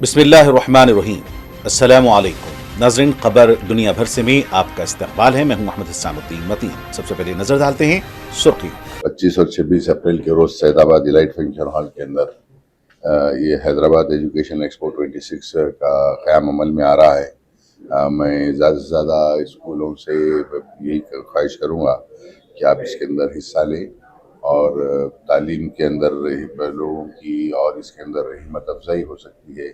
बिस्मिल्लाहिर्रहमानिर्रहीम। अस्सलामु अलैकुम नाज़रीन, खबर दुनिया भर से में आपका इस्तकबाल है। मैं हूं अहमद हुसैनुद्दीन मतीन। सबसे पहले नजर डालते हैं सुर्खी। 25 और 26 अप्रैल के रोज सैदाबाद इलाइट फंक्शन हॉल के अंदर ये हैदराबाद एजुकेशन एक्सपो 26 का क़याम अमल में आ रहा है। मैं ज़्यादा से ज़्यादा स्कूलों से यही ख्वाहिश करूँगा कि आप इसके अंदर हिस्सा लें और तालीम के अंदर लोगों की और इसके अंदर हिम्मत अफजाई हो सकती है।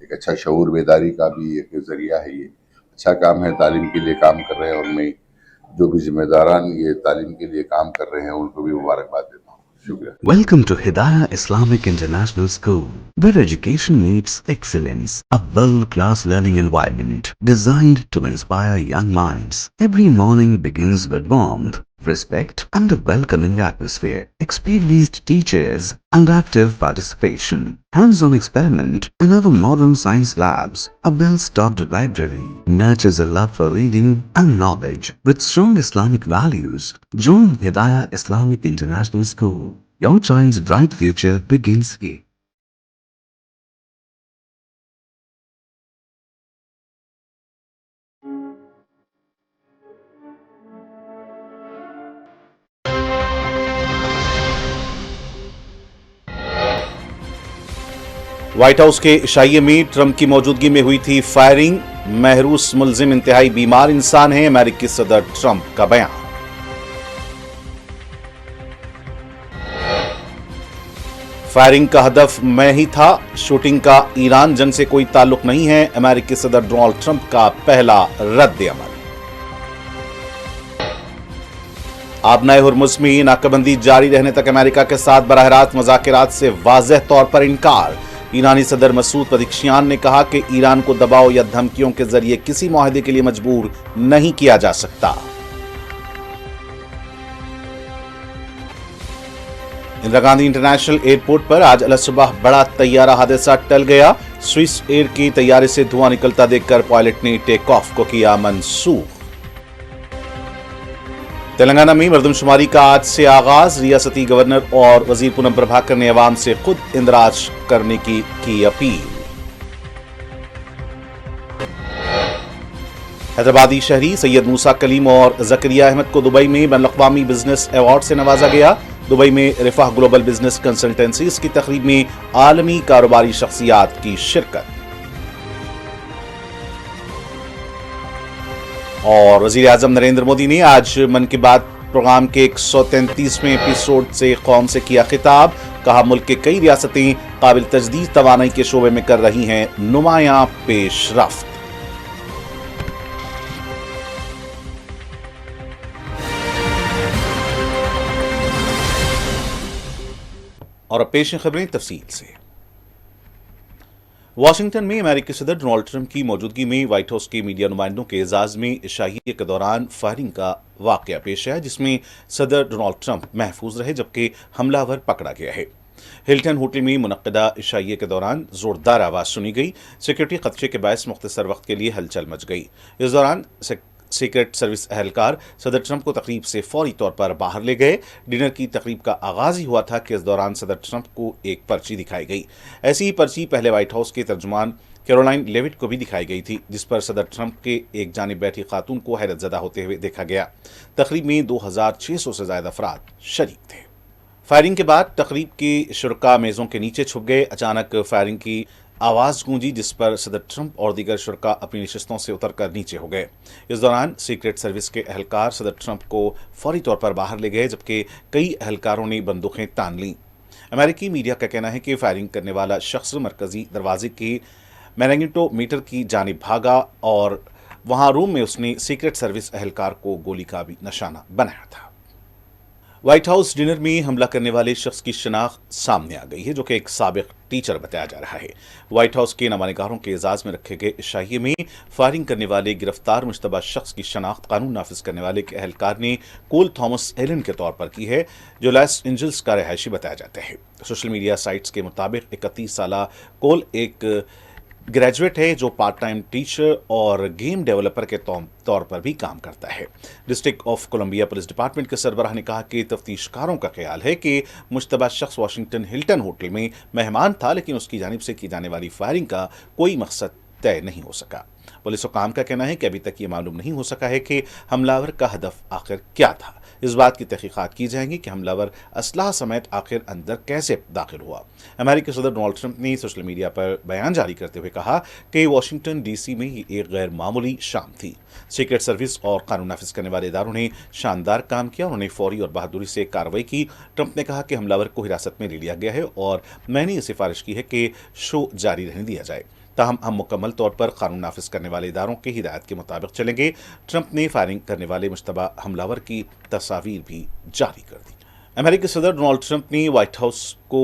एक अच्छा शऊर बेदारी का भी एक ज़रिया है। ये अच्छा काम है, तालीम के लिए काम कर रहे हैं और मैं जो भी जिम्मेदारान ये तालीम के लिए काम कर रहे हैं उनको भी मुबारकबाद देता हूँ। शुक्रिया। Welcome to Hidayah Islamic International School, where education meets excellence. A world-class learning environment designed to inspire young minds. Every morning begins with warmth, respect, and a welcoming atmosphere. Experienced teachers and active participation. Hands-on experiment in our modern science labs. A well-stocked library nurtures a love for reading and knowledge. With strong Islamic values, join Hidayah Islamic International School. Your child's bright future begins here. White house के इशाइये में Trump की मौजूदगी में हुई थी firing. महरूस मुलजिम इंतहाई बीमार इंसान है, अमेरिकी सदर ट्रंप का बयान। फायरिंग का हदफ मैं ही था, शूटिंग का ईरान जंग से कोई ताल्लुक नहीं है, अमेरिकी सदर डोनाल्ड ट्रंप का पहला रद्द अमल। आबनाए हुर्मुज़ में नाकाबंदी जारी रहने तक अमेरिका के साथ बराह रास्त मुज़ाकरात से वाज़ेह तौर पर इनकार। ईरानी सदर मसूद पज़ेश्कियान ने कहा कि ईरान को दबाव या धमकियों के जरिए किसी मुआहदे के लिए मजबूर नहीं किया जा सकता। इंदिरा गांधी इंटरनेशनल एयरपोर्ट पर आज अलसुबह बड़ा तैयारा हादसा टल गया। स्विस एयर की तैयारे से धुआं निकलता देखकर पायलट ने टेक ऑफ को किया मंसूख। तेलंगाना में मरदमशुमारी का आज से आगाज। रियासती गवर्नर और वजीर पूनम प्रभाकर ने अवाम से खुद इंदराज करने की अपील। हैदराबादी शहरी सैयद मूसा कलीम और जकरिया अहमद को दुबई में बैनुल-अक़वामी बिजनेस अवार्ड से नवाजा गया। दुबई में रिफाह ग्लोबल बिजनेस कंसल्टेंसीज की तकरीब में आलमी कारोबारी शख्सियात की शिरकत। और वज़ीर आज़म नरेंद्र मोदी ने आज मन की बात प्रोग्राम के 133वें एपिसोड से कौम से किया खिताब। कहा मुल्क के कई रियासतें काबिल तजदीद तवानाई के शोबे में कर रही हैं नुमायां पेशरफ्त। और अब पेश हैं खबरें तफसील से। वाशिंगटन में अमेरिकी सदर डोनाल्ड ट्रंप की मौजूदगी में व्हाइट हाउस के मीडिया नुमाइंदों के एजाज में इशाइये के दौरान फायरिंग का वाकया पेश आया, जिसमें सदर डोनाल्ड ट्रंप महफूज रहे जबकि हमलावर पकड़ा गया है। हिल्टन होटल में मुनक्किदा इशाइये के दौरान जोरदार आवाज सुनी गई। सिक्योरिटी खदशे के बायस मुख्तसर वक्त के लिए हलचल मच गई। इस दौरान सीक्रेट सर्विस अहलकार सदर ट्रंप को तकरीब से फौरी तौर पर बाहर ले गए। डिनर की तकरीब का आगाज ही हुआ था कि इस दौरान सदर ट्रंप को एक पर्ची दिखाई गई। ऐसी ही पर्ची पहले व्हाइट हाउस के तर्जुमान कैरोलाइन लेविट को भी दिखाई गई थी, जिस पर सदर ट्रंप के एक जानिब बैठी खातून को हैरतज़दा होते हुए देखा गया। तकरीब में 2600 से ज़्यादा अफराद शरीक थे। फायरिंग के बाद तकरीब के शुरका मेज़ों के नीचे छुप गए। अचानक फायरिंग की आवाज़ गूंजी, जिस पर सदर ट्रंप और दीगर शुरका अपनी नशिस्तों से उतरकर नीचे हो गए। इस दौरान सीक्रेट सर्विस के अहलकार सदर ट्रंप को फौरी तौर पर बाहर ले गए, जबकि कई अहलकारों ने बंदूकें तान लीं। अमेरिकी मीडिया का कहना है कि फायरिंग करने वाला शख्स मरकजी दरवाजे के मैग्नेटोमीटर की जानिब भागा और वहां रूम में उसने सीक्रेट सर्विस अहलकार को गोली का भी निशाना बनाया था। व्हाइट हाउस डिनर में हमला करने वाले शख्स की शनाख्त सामने आ गई है, जो कि एक साबिक टीचर बताया जा रहा है। व्हाइट हाउस के नमानिगारों के एजाज में रखे गए इशाइये में फायरिंग करने वाले गिरफ्तार मुश्तबा शख्स की शनाख्त कानून नाफिज करने वाले के अहलकार ने कोल थॉमस एलन के तौर पर की है, जो लॉस एंजल्स का रहायशी बताया जाता है। सोशल मीडिया साइट्स के मुताबिक 31 साला कोल एक ग्रेजुएट है जो पार्ट टाइम टीचर और गेम डेवलपर के तौर पर भी काम करता है। District of Columbia police department के सरबराह ने कहा कि तफ्तीशकारों का ख्याल है कि मुश्तबा शख्स वाशिंगटन हिल्टन होटल में मेहमान था, लेकिन उसकी जानिब से की जाने वाली फायरिंग का कोई मकसद तय नहीं हो सका। पुलिस हुकाम का कहना है कि अभी तक ये मालूम नहीं हो सका है कि हमलावर का हदफ आखिर क्या था। इस बात की तहकीकात की जाएंगी कि हमलावर असलाह समेत आखिर अंदर कैसे दाखिल हुआ। अमेरिकी सदर डोनाल्ड ट्रंप ने सोशल मीडिया पर बयान जारी करते हुए कहा कि वाशिंगटन डीसी में ये एक गैर मामूली शाम थी। सीक्रेट सर्विस और कानून नाफिज करने वाले इदारों ने शानदार काम किया, उन्होंने फौरी और बहादुरी से कार्रवाई की। ट्रंप ने कहा कि हमलावर को हिरासत में ले लिया गया है और मैंने ये सिफारिश की है कि शो जारी रहने दिया जाए। ताहम हम मुकम्मल तौर पर कानून नाफिज करने वाले इदारों की हिदायत के मुताबिक चलेंगे। ट्रंप ने फायरिंग करने वाले मुश्तबा हमलावर की तस्वीर भी जारी कर दी। अमेरिकी सदर डोनाल्ड ट्रंप ने व्हाइट हाउस को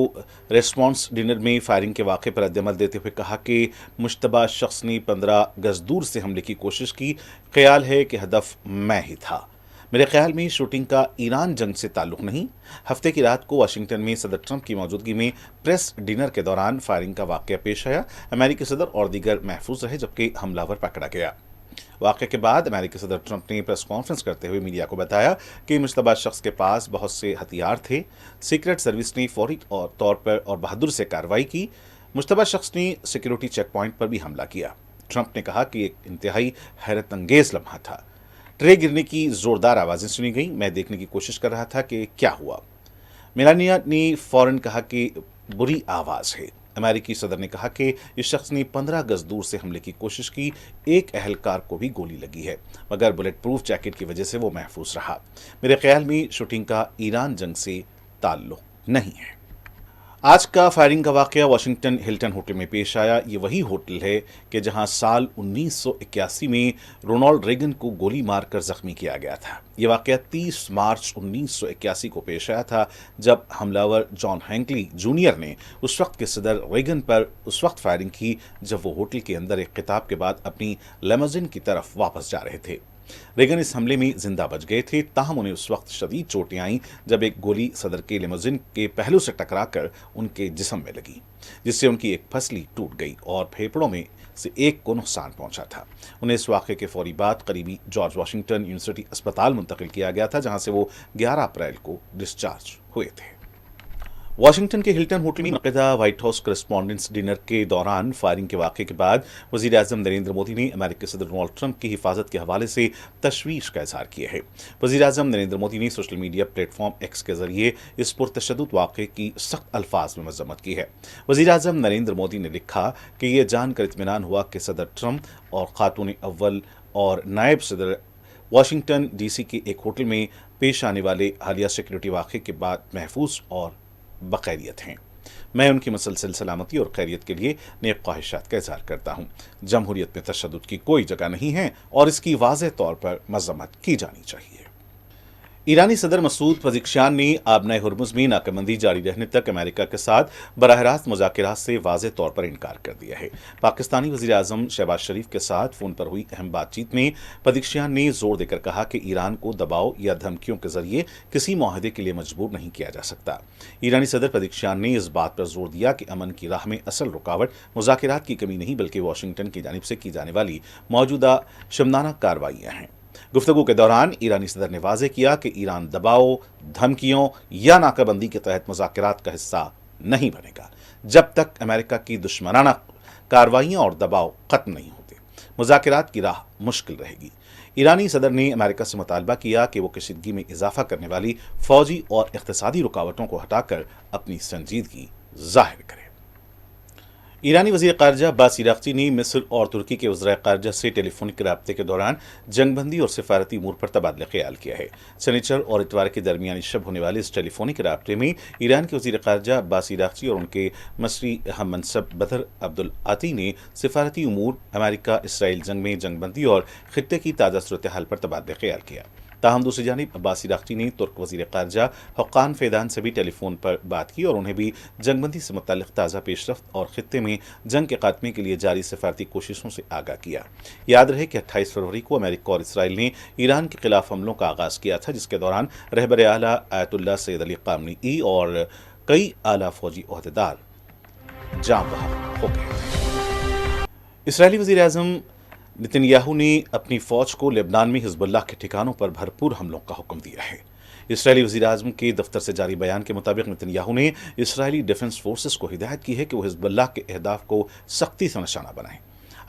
रेस्पॉन्स डिनर में फायरिंग के वाक़े पर रद्द-ए-अमल देते हुए कहा कि मुश्तबा शख्स ने 15 गज दूर से हमले की कोशिश की। ख्याल है कि हदफ मैं ही था। मेरे ख्याल में शूटिंग का ईरान जंग से ताल्लुक नहीं। हफ्ते की रात को वाशिंगटन में सदर ट्रंप की मौजूदगी में प्रेस डिनर के दौरान फायरिंग का वाक़या पेश आया। अमेरिकी सदर और दीगर महफूज रहे जबकि हमलावर पकड़ा गया। वाक़े के बाद अमेरिकी सदर ट्रंप ने प्रेस कॉन्फ्रेंस करते हुए मीडिया को बताया कि मुश्तबा शख्स के पास बहुत से हथियार थे। सीक्रेट सर्विस ने फौरी तौर पर और बहादुर से कार्रवाई की। मुश्तबा शख्स ने सिक्योरिटी चेक पॉइंट पर भी हमला किया। ट्रंप ने कहा कि एक इंतहाई हैरत अंगेज लम्हा था। ट्रे गिरने की जोरदार आवाज़ें सुनी गई। मैं देखने की कोशिश कर रहा था कि क्या हुआ। मेलानिया ने फौरन कहा कि बुरी आवाज़ है। अमेरिकी सदर ने कहा कि इस शख्स ने 15 गज दूर से हमले की कोशिश की। एक अहलकार को भी गोली लगी है, मगर बुलेट प्रूफ जैकेट की वजह से वो महफूज रहा। मेरे ख्याल में शूटिंग का ईरान जंग से ताल्लुक नहीं है। आज का फायरिंग का वाक़या वाशिंगटन हिल्टन होटल में पेश आया। ये वही होटल है कि जहां साल 1981 में रोनाल्ड रेगन को गोली मारकर जख्मी किया गया था। ये वाक़या 30 मार्च 1981 को पेश आया था, जब हमलावर जॉन हैंकली जूनियर ने उस वक्त के सदर रेगन पर उस वक्त फायरिंग की जब वो होटल के अंदर एक खिताब के बाद अपनी लेमोजिन की तरफ वापस जा रहे थे। रेगन इस हमले में जिंदा बच गए थे, ताहम उन्हें उस वक्त शदीद चोटें आईं जब एक गोली सदर के लिमोजिन के पहलू से टकराकर उनके जिस्म में लगी, जिससे उनकी एक फसली टूट गई और फेफड़ों में से एक को नुकसान पहुंचा था। उन्हें इस वाक़े के फौरी बाद करीबी जॉर्ज वाशिंगटन यूनिवर्सिटी अस्पताल मुंतकिल किया गया था, जहां से वो 11 अप्रैल को डिस्चार्ज हुए थे। वाशिंगटन के हिल्टन होटल में मुनक़िदा व्हाइट हाउस करस्पॉन्डेंट्स डिनर के दौरान फायरिंग के वाक़े के बाद वज़ीर आज़म नरेंद्र मोदी ने अमेरिकी सदर डोनाल्ड ट्रंप की हिफाजत के हवाले से तशवीश का इज़हार किया है। वज़ीर आज़म नरेंद्र मोदी ने सोशल मीडिया प्लेटफॉर्म एक्स के ज़रिए इस पुरतशद्दुद वाक़े की सख्त अल्फाज में मज़म्मत की है। वज़ीर आज़म नरेंद्र मोदी ने लिखा कि यह जानकर इत्मीनान हुआ कि सदर ट्रंप और खातून अव्वल और नायब सदर वाशिंगटन डीसी के एक होटल में पेश आने वाले हालिया सिक्योरिटी वाक़े के बाद महफूज और बखैरियत हैं। मैं उनकी मुसलसल सलामती और खैरियत के लिए नेक ख्वाहिशात का इज़हार करता हूँ। जमहूरियत में तशद्दुद की कोई जगह नहीं है और इसकी वाज़ेह तौर पर मज़म्मत की जानी चाहिए। ईरानी सदर मसूद पज़ेश्कियान ने आबनाए हुर्मुज़ में नाकाबंदी जारी रहने तक अमेरिका के साथ बराह रास्त मुज़ाकरात से वाज़ेह तौर पर इनकार कर दिया है। पाकिस्तानी वज़ीर आज़म शहबाज शरीफ के साथ फ़ोन पर हुई अहम बातचीत में पज़ेश्कियान ने जोर देकर कहा कि ईरान को दबाव या धमकियों के जरिए किसी मुआहदे के लिए मजबूर नहीं किया जा सकता। ईरानी सदर पज़ेश्कियान ने इस बात पर जोर दिया कि अमन की राह में असल रुकावट मुज़ाकरात की कमी नहीं बल्कि वाशिंगटन की जानिब से की जाने वाली मौजूदा शमनाना कार्रवाइयाँ हैं। गुफ्तगू के दौरान ईरानी सदर ने वाज़ेह किया कि ईरान दबाव, धमकियों या नाकाबंदी के तहत मुज़ाकरात का हिस्सा नहीं बनेगा जब तक अमेरिका की दुश्मनाना कार्रवाइयाँ और दबाव खत्म नहीं होते। मुज़ाकरात की राह मुश्किल रहेगी। ईरानी सदर ने अमेरिका से मुतालबा किया कि वो कशीदगी में इजाफा करने वाली फौजी और इक़्तिसादी रुकावटों को हटाकर अपनी संजीदगी ज़ाहिर करे। ईरानी वज़ीर ख़ारजा अब्बास इराक़ची ने मिस्र और तुर्की के वज़राए ख़ारजा से टेलीफोनिक राब्ते के दौरान जंगबंदी और सिफारती उमूर पर तबादला ख्याल किया है। शनिचर और इतवार के दरमियानी शब होने वाले इस टेलीफोनिक राब्ते में ईरान के वज़ीर ख़ारजा अब्बास इराक़ची और उनके मसरी हम मनसब बदर अब्दुल आती ने सिफारती उमूर, अमेरिका इसराइल जंग में जंगबंदी और ख़ित्ते की ताज़ा सूरत हाल पर तबादला ख्याल किया। ताहम दूसरी जानिब अब्बास इराक़ची ने तुर्क वज़ीर ख़ारजा हक़ान फ़ेदान से भी टेलीफोन पर बात की और उन्हें भी जंगबंदी से मुताल्लिक़ ताज़ा पेशरफ्त और ख़ित्ते में जंग के ख़ात्मे के लिए जारी सिफारती कोशिशों से आगाह किया। याद रहे कि 28 फरवरी को अमेरिका और इसराइल ने ईरान के खिलाफ हमलों का आगाज़ किया था, जिसके दौरान रहबर आला आयतुल्लाह सैयद अली ख़ामनेई और कई आला फ़ौजी ओहदेदार जाँ बहक हो गए थे। इसराइली वज़ीर-ए-आज़म नेतन्याहू ने अपनी फ़ौज को लेबनान में हिज़्बुल्लाह के ठिकानों पर भरपूर हमलों का हुक्म दिया है। इसराइली वज़ीर-ए-आज़म के दफ्तर से जारी बयान के मुताबिक नेतन्याहू ने इसराइली डिफेंस फोर्सेस को हिदायत की है कि वो हिज़्बुल्लाह के अहदाफ को सख्ती से निशाना बनाएं।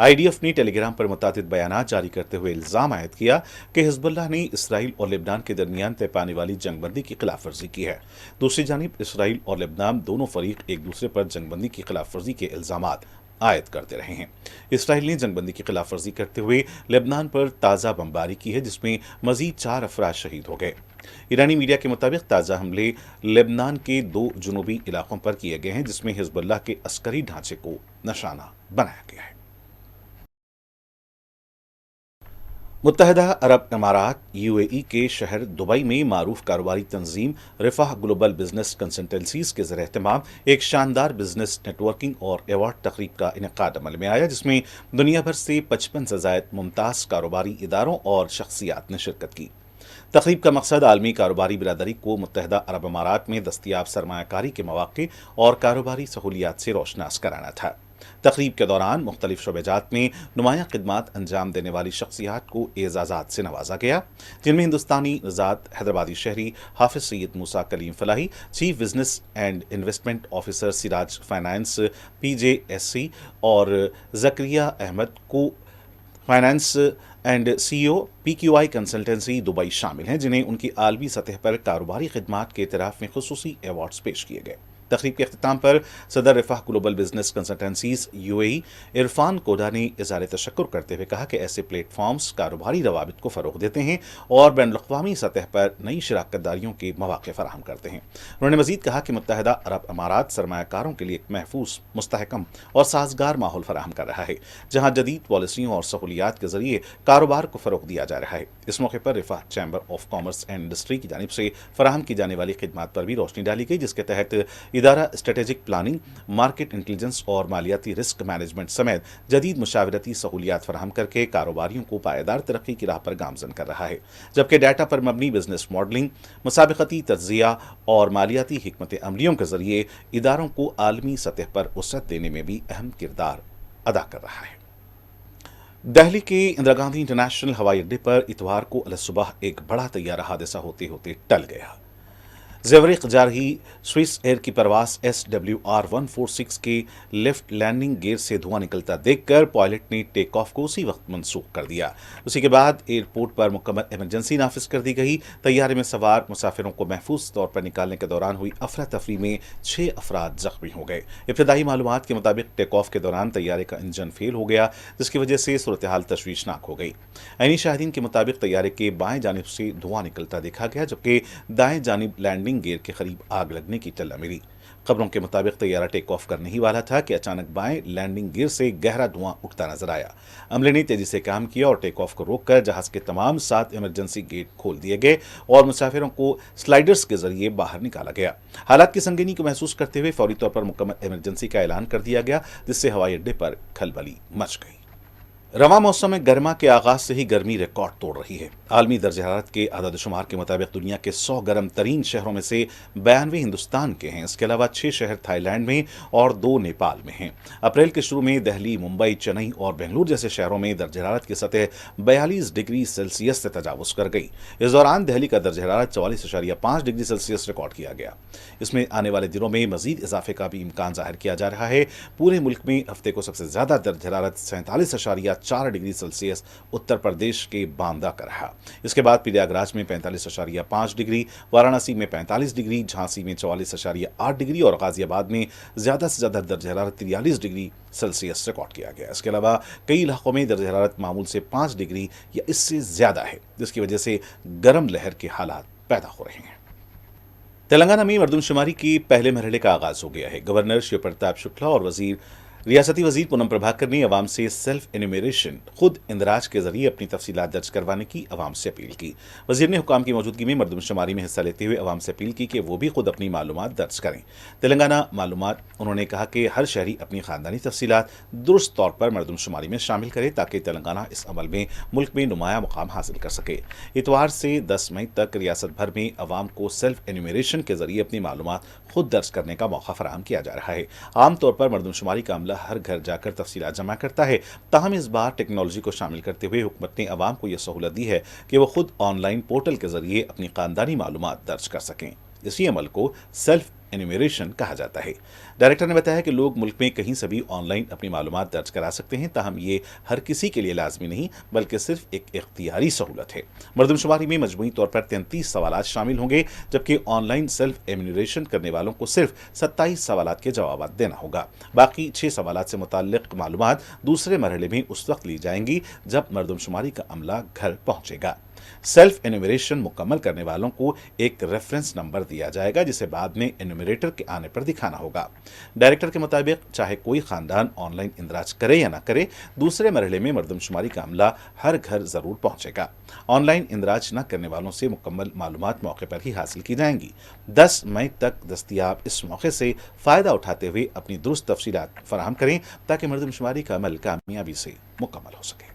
आईडीएफ ने टेलीग्राम पर मुतादिद बयानात जारी करते हुए इल्ज़ाम आयद किया कि हिज़्बुल्लाह ने इसराइल और लेबनान के दरमियान तय पाने वाली जंगबंदी की खिलाफ वर्जी की है। दूसरी जानिब इसराइल और लेबनान दोनों फरीक एक दूसरे पर जंगबंदी की खिलाफ वर्जी के इल्ज़ामात आयद करते रहे हैं। इसराइल ने जंगबंदी की खिलाफ वर्जी करते हुए लेबनान पर ताज़ा बमबारी की है, जिसमें मजीद 4 अफराद शहीद हो गए। ईरानी मीडिया के मुताबिक ताज़ा हमले लेबनान के 2 जुनूबी इलाकों पर किए गए हैं, जिसमें हिज़्बुल्लाह के अस्करी ढांचे को निशाना बनाया गया है। मुत्तहदा अरब अमारात यूएई के शहर दुबई में मारूफ कारोबारी तंजीम रिफाह ग्लोबल बिजनेस कंसल्टेंसीज के ज़रिए एहतमाम एक शानदार बिजनेस नेटवर्किंग और एवार्ड तकरीब का इनेकाद अमल में आया, जिसमें दुनिया भर से 55 से ज़ायद मुमताज़ कारोबारी इदारों और शख्सियात ने शिरकत की। तकरीब का मकसद आलमी कारोबारी बिरादरी को मुत्तहदा अरब अमारात में दस्तियाब सरमायाकारी के मौक़े और कारोबारी सहूलियात से रोशनास कराना था। तकरीब के दौरान मुख्तलिफ शोबेजात में नुमाया खिदमात अंजाम देने वाली शख्सियात को एजाज़ात से नवाजा गया, जिनमें हिंदुस्तानी निज़ात हैदराबादी शहरी Hafiz Syed Musa Kaleem Falahi, chief business and investment officer Siraj finance PJSC और जकरिया अहमद को finance and CEO PQI consultancy Dubai शामिल हैं, जिन्हें उनकी आलमी सतह पर कारोबारी खिदमात के इतराफ़ में खुसूसी अवार्ड्स पेश किए गए। तकरीब के अख्ताम पर सदर Rifah global business consultancies UAE Irfan Koda ने इज़हार तशक्कुर करते हुए कहा कि ऐसे प्लेटफॉर्म्स कारोबारी रवाबित को फ़रोग़ देते हैं और बैनुल-अक़वामी सतह पर नई शराकतदारियों के मौक़े फराहम करते हैं। उन्होंने मज़ीद कहा कि मुत्तहदा अरब अमारात सरमायाकारों के लिए एक महफूज, मुस्तहकम और साजगार माहौल फराहम कर रहा है, जहाँ जदीद पॉलिसियों और सहूलियात के ज़रिए कारोबार को फ़रोग़ दिया जा रहा है। इस मौके पर Rifah chamber of commerce and industry की जानिब से फराहम की जाने वाली खिदमात पर भी रोशनी डाली गई, जिसके तहत इदारा स्ट्रेटेजिक प्लानिंग, मार्केट इंटेलिजेंस और मालियाती रिस्क मैनेजमेंट समेत जदीद मुशावरती सहूलियात फराहम करके कारोबारियों को पायदार तरक्की की राह पर गामजन कर रहा है। जबकि डाटा पर मबनी बिजनेस मॉडलिंग, मुसाबिकती तज्जिया और मालियाती हिकमत अमलियों के जरिए इदारों को आलमी सतह पर वसअत देने में भी अहम किरदार अदा कर रहा है। दिल्ली के इंदिरा गांधी इंटरनेशनल हवाई अड्डे पर इतवार को अलसुबह एक बड़ा तैयारा हादसा होते होते टल गया। ज़ेवरिक जा रही स्विस एयर की परवास SWR 146 के लेफ्ट लैंडिंग गियर से धुआं निकलता देखकर पायलट ने टेक ऑफ को उसी वक्त मनसूख कर दिया। उसी के बाद एयरपोर्ट पर मुकम्मल इमरजेंसी नाफिज कर दी गई। तैयारे में सवार मुसाफिरों को महफूज तौर पर निकालने के दौरान हुई अफरा तफरी में 6 अफराद जख्मी हो गए। इब्तदाई मालूमात के मुताबिक टेक ऑफ के दौरान तैयारे का इंजन फेल हो गया, जिसकी वजह से सूरत हाल तशवीशनाक हो गई। ऐनी शाहिदीन के मुताबिक तैयारे के बाएं जानिब से धुआं निकलता देखा गया, जबकि दाएं जानिब लैंडिंग गियर के करीब आग लगने की इत्तला मिली। खबरों के मुताबिक तैयारा टेक ऑफ करने ही वाला था कि अचानक बाएं लैंडिंग गियर से गहरा धुआं उठता नजर आया। अमले ने तेजी से काम किया और टेक ऑफ को रोककर जहाज के तमाम 7 इमरजेंसी गेट खोल दिए गए और मुसाफिरों को स्लाइडर्स के जरिए बाहर निकाला गया। हालात की संगीनी को महसूस करते हुए फौरी तौर पर मुकम्मल इमरजेंसी का ऐलान कर दिया गया, जिससे हवाई अड्डे पर खलबली मच गई। रवां मौसम गर्मा के आगाज से ही गर्मी रिकॉर्ड तोड़ रही है। आलमी दर्ज हरारत के आदाद शुमार के मुताबिक दुनिया के 100 गर्म तरीन शहरों में से 92 हिंदुस्तान के हैं। इसके अलावा 6 शहर थाईलैंड में और 2 नेपाल में हैं। अप्रैल के शुरू में दिल्ली, मुंबई, चेन्नई और बेंगलुरु जैसे शहरों में दर्ज हरारत की सतह 42 डिग्री सेल्सियस से तजावुज कर गई। इस दौरान दिल्ली का दर्ज हरारत 44.5 डिग्री सेल्सियस रिकॉर्ड किया गया। इसमें आने वाले दिनों में मजीद इजाफे का भी इम्कान जाहिर किया जा रहा है। पूरे मुल्क में हफ्ते को सबसे ज्यादा दर्ज हरारत 47.4 डिग्री सेल्सियस उत्तर प्रदेश के बांदा का रहा। इसके बाद प्रयागराज में 45.5 डिग्री, वाराणसी में 45 डिग्री, झांसी में 44.8 डिग्री और गाजियाबाद में ज्यादा से ज्यादा दर्ज हरारत 43 डिग्री सेल्सियस रिकॉर्ड किया गया। इसके अलावा कई इलाकों में दर्ज हरारत मामूल से 5 डिग्री या इससे ज्यादा है, जिसकी वजह से गर्म लहर के हालात पैदा हो रहे हैं। तेलंगाना में मरदमशुमारी के पहले मरहले का आगाज हो गया है। गवर्नर शिव प्रताप शुक्ला और रियासती वजीर पूनम प्रभाकर ने अवाम से सेल्फ एन्यूमरेशन, खुद इंदराज के जरिए अपनी तफसीलात दर्ज करवाने की अवाम से अपील की। वजीर ने हुकाम की मौजूदगी में मरदमशुमारी में हिस्सा लेते हुए अवाम से अपील की कि वो भी खुद अपनी मालूमात दर्ज करें। तेलंगाना मालूमात उन्होंने कहा कि हर शहरी अपनी खानदानी तफसीलात दुरुस्त तौर पर मरदमशुमारी में शामिल करे, ताकि तेलंगाना इस अमल में मुल्क में नुमाया मुकाम हासिल कर सके। इतवार से 10 मई तक रियासत भर में अवाम को सेल्फ एन्यूमरेशन के जरिए अपनी मालूमात खुद दर्ज करने का मौका फराहम किया जा रहा है। आमतौर पर मरदमशुमारी का अमला अमला हर घर जाकर तफसीलात जमा करता है। ताहम इस बार टेक्नोलॉजी को शामिल करते हुए हुकूमत ने अवाम को यह सहूलत दी है कि वो खुद ऑनलाइन पोर्टल के जरिए अपनी खानदानी मालूमात दर्ज कर सकें। इसी अमल को सेल्फ एन्यूमरेशन कहा जाता है। डायरेक्टर ने बताया कि लोग मुल्क में कहीं से भी ऑनलाइन अपनी मालूमात दर्ज करा सकते हैं, ताहम ये हर किसी के लिए लाजमी नहीं बल्कि सिर्फ एक इख्तियारी सहूलत है। मरदमशुमारी में मजमूई तौर पर 33 सवालात शामिल होंगे, जबकि ऑनलाइन सेल्फ एन्यूमरेशन करने वालों को सिर्फ 27 सवालात के जवाब देना होगा। बाकी 6 सवालात से मुताल्लिक मालूमात दूसरे मरहले में उस वक्त ली जाएंगी जब मरदमशुमारी का अमला घर पहुंचेगा। सेल्फ एन्यूमरेशन मुकम्मल करने वालों को एक रेफरेंस नंबर दिया जाएगा, जिसे बाद में एन्यूमरेटर के आने पर दिखाना होगा। डायरेक्टर के मुताबिक चाहे कोई खानदान ऑनलाइन इंदराज करे या ना करे, दूसरे मरहले में मरदमशुमारी का अमला हर घर जरूर पहुंचेगा। ऑनलाइन इंदराज न करने वालों से मुकम्मल मालूमात मौके पर ही हासिल की जाएंगी। 10 मई तक दस्तयाब इस मौके से फ़ायदा उठाते हुए अपनी दुरुस्त तफसीलात फराहम करें ताकि मरदमशुमारी का अमल कामयाबी से मुकम्मल हो सके।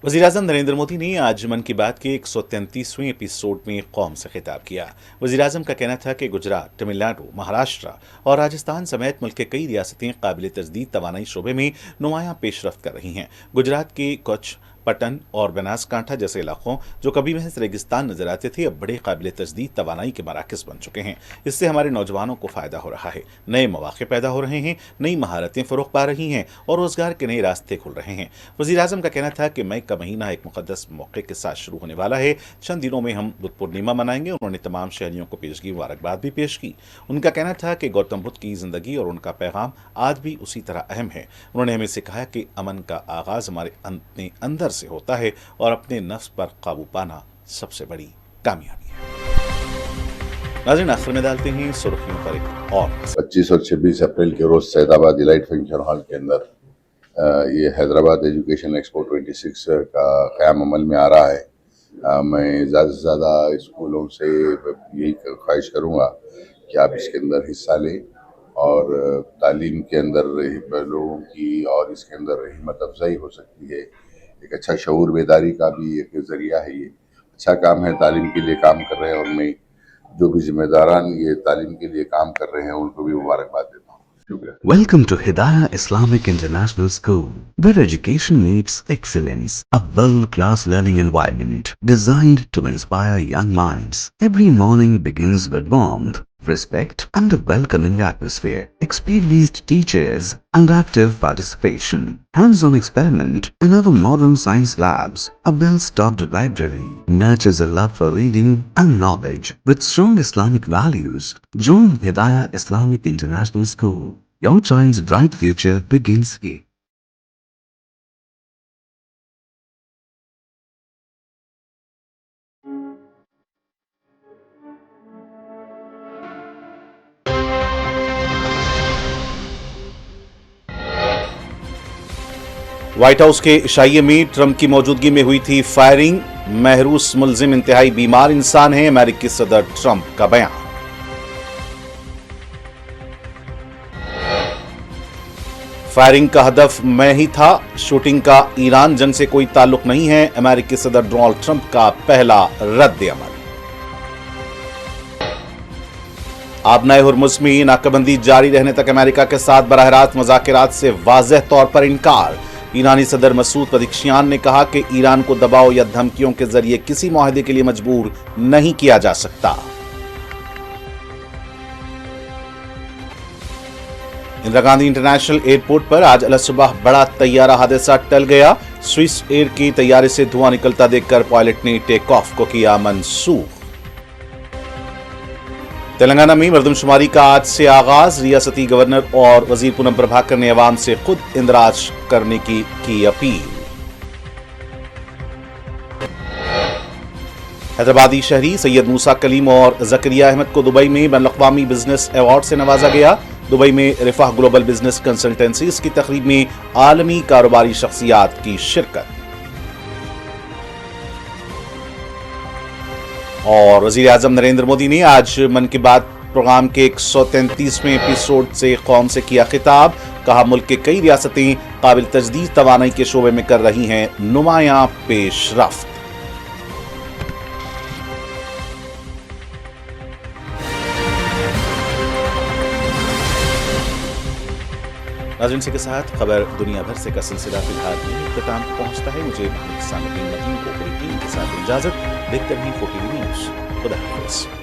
वज़ीर-ए-आज़म नरेंद्र मोदी ने आज मन की बात के 133वें एपिसोड में कौम से खिताब किया। वज़ीर-ए-आज़म का कहना था कि गुजरात, तमिलनाडु, महाराष्ट्र और राजस्थान समेत मुल्क के कई रियासतें काबिल तजदीद तवानाई शोबे में नुमायां पेशरफ्त कर रही हैं। गुजरात के कच्छ, पटन और बनासकांठा जैसे इलाकों जो कभी महज रेगिस्तान नजर आते थे, अब बड़े काबिल तजदीद तवानाई के मराकज़ बन चुके हैं। इससे हमारे नौजवानों को फ़ायदा हो रहा है, नए मौक़े पैदा हो रहे हैं, नई महारतें फ़रोग़ पा रही हैं और रोज़गार के नए रास्ते खुल रहे हैं। वज़ीर-ए-आज़म का कहना था कि मई का महीना एक मुक़द्दस मौके के साथ शुरू होने वाला है। चंद दिनों में हम बुद्ध पूर्णिमा मनाएंगे। उन्होंने तमाम शहरियों को पेशगी मुबारकबाद भी पेश की। उनका कहना था कि गौतम बुद्ध की ज़िंदगी और उनका पैगाम आज भी उसी तरह अहम है। उन्होंने हमें सिखाया कि अमन का आगाज़ हमारे अपने अंदर से होता है और अपने नफ्स पर काबू पाना सबसे बड़ी कामयाबी है। नाज़रीन, आखिर में डालते हैं सुर्खियों पर एक और 25 और 26 अप्रैल के रोज सैदाबाद इलाइट फंक्शन हॉल के अंदर ये हैदराबाद एजुकेशन एक्सपो 26 का क़याम अमल में आ रहा है। मैं ज़्यादा से ज़्यादा स्कूलों से यही ख्वाहिश करूँगा कि आप इसके अंदर हिस्सा लें और तालीम के अंदर लोगों की और इसके अंदर हिम्मत अफजाई हो सकती है। एक अच्छा शऊर बेदारी का भी एक ज़रिया है। ये अच्छा काम है, तालीम के लिए काम कर रहे हैं और मैं जो भी जिम्मेदारान ये तालीम के लिए काम कर रहे हैं उनको भी मुबारकबाद देता हूँ। शुक्रिया। Welcome to Hidayah Islamic International School, where education meets excellence. A world-class learning environment designed to inspire young minds. Every morning begins with warmth, respect, and a welcoming atmosphere. Experienced teachers and active participation. Hands-on experiment in our modern science labs. A well-stocked library nurtures a love for reading and knowledge. With strong Islamic values, join Hidayah Islamic International School. Your child's bright future begins here. White house के इशाइये में Trump की मौजूदगी में हुई थी firing. महरूस मुलजिम इंतहाई बीमार इंसान है, अमेरिकी सदर ट्रंप का बयान। फायरिंग का हदफ मैं ही था, शूटिंग का ईरान जंग से कोई ताल्लुक नहीं है, अमेरिकी सदर डोनाल्ड ट्रंप का पहला रद्द अमल। आबनाए हुर्मुज़ में नाकाबंदी जारी रहने तक अमेरिका के साथ बराह रास्त मुज़ाकरात से वाज़ेह तौर पर इनकार। ईरानी सदर मसूद पज़ेश्कियान ने कहा कि ईरान को दबाव या धमकियों के जरिए किसी मुआहदे के लिए मजबूर नहीं किया जा सकता। इंदिरा गांधी इंटरनेशनल एयरपोर्ट पर आज अलसुबह बड़ा तैयारा हादसा टल गया। स्विस एयर की तैयारे से धुआं निकलता देखकर पायलट ने टेक ऑफ को किया मंसूख। तेलंगाना में मरदमशुमारी का आज से आगाज। रियासती गवर्नर और वजीर पूनम प्रभाकर ने अवाम से खुद इंदराज करने की अपील। हैदराबादी शहरी सैयद मूसा कलीम और जकरिया अहमद को दुबई में बैनुल-अक़वामी बिजनेस अवार्ड से नवाजा गया। दुबई में रिफाह ग्लोबल बिजनेस कंसल्टेंसीज की तकरीब में आलमी कारोबारी शख्सियात की शिरकत। और वज़ीर-ए-आज़म नरेंद्र मोदी ने आज मन की बात प्रोग्राम के 133वें एपिसोड से कौम से किया खिताब। कहा मुल्क के कई रियासतें काबिल तजदीद तवानाई के शोबे में कर रही हैं नुमायां पेशरफ्त। नाज़रीन, इसी के साथ खबर दुनिया भर से का सिलसिला फिलहाल इख्तिताम को पहुंचता है। मुझे सामईन मदीन को पूरी टीम के साथ इजाजत। देखते रहिए 4TV न्यूज़। खुदा हाफिज़।